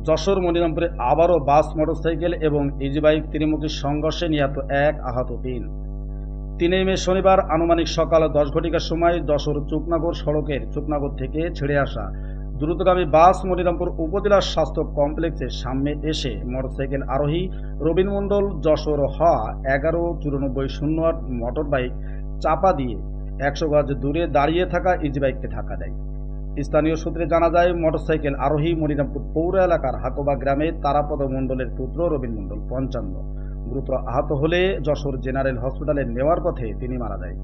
যশোর মনিরামপুরে আবারও বাস, মোটরসাইকেল এবং easy bike ত্রিমুখী সংঘর্ষে নিহত 1, আহত 3। 3 মে শনিবার আনুমানিক সকাল 10 ঘটিকার সময় যশোর চুকনাগর সড়কের চুকনাগর থেকে ছেড়ে আসা দ্রুতগামী বাস মনিরামপুর উপজেলার স্বাস্থ্য কমপ্লেক্সের সামনে এসে মোটরসাইকেল আরোহী রবিন মণ্ডল যশোর হ 119408 মোটর বাইক চাপা দিয়ে 100 গজ দূরে দাঁড়িয়ে থাকা ইজি বাইককে ধাক্কা দেয়। স্থানীয় সূত্রে জানা যায়, মোটরসাইকেল আরোহী মনিরামপুর পৌর এলাকার হাকোবা গ্রামের তারাপদ মণ্ডলের পুত্র রবিন মণ্ডল 55 গুরুতর আহত হলে যশোর জেনারেল হসপিটালে নেওয়ার পথে তিনি মারা যায়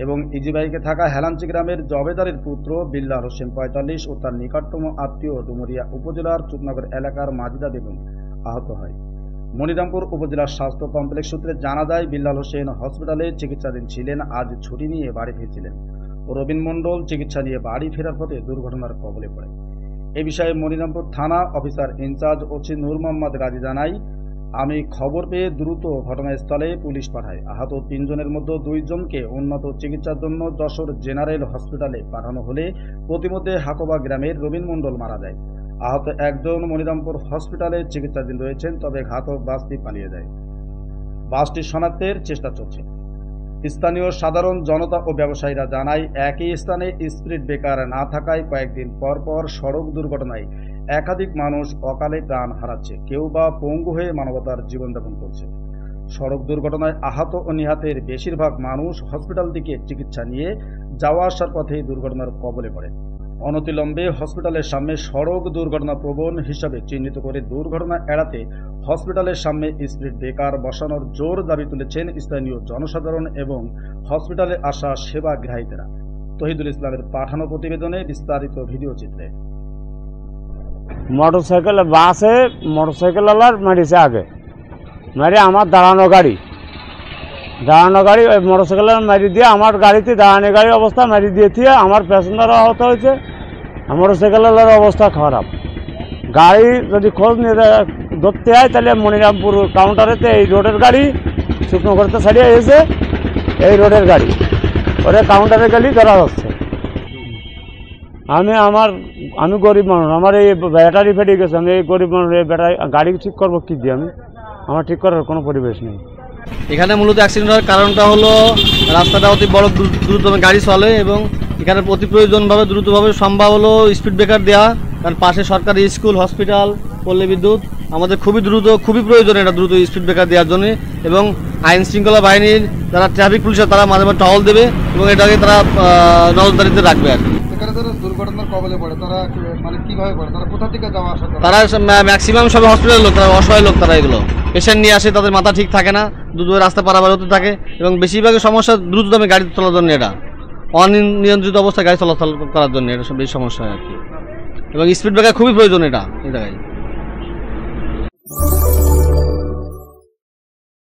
এবং ইজি বাইকে থাকা হেলাঞ্চি গ্রামের জবেদারের পুত্র বিল্লাল হোসেন 45 ও তার নিকটতম আত্মীয় ডুমুরিয়া উপজেলার চুকনগর এলাকার মাজিদা বেগম আহত হয়। মনিরামপুর উপজেলার স্বাস্থ্য কমপ্লেক্স সূত্রে জানা যায়, বিল্লাল হোসেন হসপিটালে চিকিৎসাধীন ছিলেন। আজ ছুটি নিয়ে বাড়ি ফিরছিলেন। রবিন মণ্ডল চিকিৎসা নিয়ে বাড়ি ফেরার পথে দুর্ঘটনার কবলে পড়ে। এ বিষয়ে মনিরামপুর থানা অফিসার ইনচার্জ ওসি নূর মোহাম্মদ গাজী জানায়, আমি খবর পেয়ে দ্রুত ঘটনাস্থলে পুলিশ পাঠাই। আহত 3 জনের মধ্যে 2 জনকে উন্নত চিকিৎসার জন্য যশোর জেনারেল হসপিটালে পাঠানো হলে প্রতিমধ্যে হাকোবা গ্রামের রবিন মণ্ডল মারা যায়। আহত 1 জন মনিরামপুর হসপিটালে চিকিৎসাধীন রয়েছেন, তবে ঘাতক বাসটি পালিয়ে যায়। বাসটি শনাক্তের চেষ্টা চলছে। স্থানীয় সাধারণ জনতা ও ব্যবসায়ীরা জানায়, একই স্থানে স্পিড ব্রেকার না থাকায় কয়েকদিন পর পর সড়ক দুর্ঘটনায় একাধিক মানুষ অকালে প্রাণ হারাচ্ছে, কেউ বা পঙ্গু হয়ে মানবতার জীবনযাপন করছে। সড়ক দুর্ঘটনায় আহত ও নিহতের বেশিরভাগ মানুষ হসপিটাল থেকে চিকিৎসা নিয়ে যাওয়া আসার পথে দুর্ঘটনার কবলে পড়ে। অনতিলম্বে হসপিটালের সামনে সড়ক দুর্ঘটনা প্রবণ হিসাবে চিহ্নিত করে দুর্ঘটনা এড়াতে হসপিটালের সামনে স্পিড ব্রেকার বসানোর জোর দাবি তুলেছেন স্থানীয় জনসাধারণ এবং হসপিটালে আসা সেবাগ্রাহীরা। তহিদুল ইসলামের পাঠানো প্রতিবেদনে বিস্তারিত ভিডিও চিত্রে। মোটরসাইকেল বাসে মোটরসাইকেলওয়ালার মেরেছে, আগে মেরে আমার দাঁড়ানো গাড়ি ওই মোটরসাইকেলের মেরে দিয়ে আমার গাড়িতে দাঁড়ানো গাড়ি অবস্থা মেরে দিয়েছে। আমার প্যাসেঞ্জার আহত হয়েছে, মোটরসাইকেলওয়ালার অবস্থা খারাপ। গাড়ি যদি খোঁজ নিয়ে ধরতে হয় তাহলে মনিরামপুর কাউন্টারেতে এই রোডের গাড়ি শুকনো করতে ছাড়িয়ে এসে এই রোডের গাড়ি ওরে কাউন্টারে গেলেই ধরা যাচ্ছে। আমি গরিব মানুষ, আমার এই ব্যাটারি ফেটে গেছে। আমি এই গরিব মানুষ, এই ব্যাটারি গাড়ি ঠিক করবো কি দিয়ে? আমার ঠিক করার কোনো পরিবেশ নেই। এখানে মূলত অ্যাক্সিডেন্ট হওয়ার কারণটা হলো রাস্তাটা অতি বড় দ্রুতভাবে গাড়ি চলে এবং এখানে অতি প্রয়োজনভাবে দ্রুতভাবে সম্ভব হলো স্পিড ব্রেকার দেওয়া, কারণ পাশে সরকারি স্কুল, হসপিটাল, পল্লী বিদ্যুৎ, আমাদের খুবই প্রয়োজন এটা দ্রুত স্পিড ব্রেকার দেওয়ার জন্য। এবং আইন শৃঙ্খলা বাহিনীর যারা ট্রাফিক পুলিশ তারা মাঝে মাঝে টহল দেবে এবং এটাকে তারা নজরদারিতে রাখবে আর কি। দুর্ঘটনার কবলে পড়ে তারা মানে কিভাবে পড়ে, তারা কোথা থেকে যাওয়া আসা করে? তারা ম্যাক্সিমাম সব হসপিটালের লোক, তারা অসহায় লোক, তারা এগুলো পেশেন্ট নিয়ে আসে, তাদের মাথা ঠিক থাকে না, দ্রুত রাস্তা পারাপার হতে থাকে এবং বেশিরভাগই সমস্যা দ্রুততমে গাড়ি চলার জন্য, এটা অনিয়ন্ত্রিত অবস্থায় গাড়ি চলাচল করার জন্য এটা সব বেশি সমস্যা হয় আর কি। এবং স্পিড ব্রেকার খুবই প্রয়োজন এটা জায়গায়।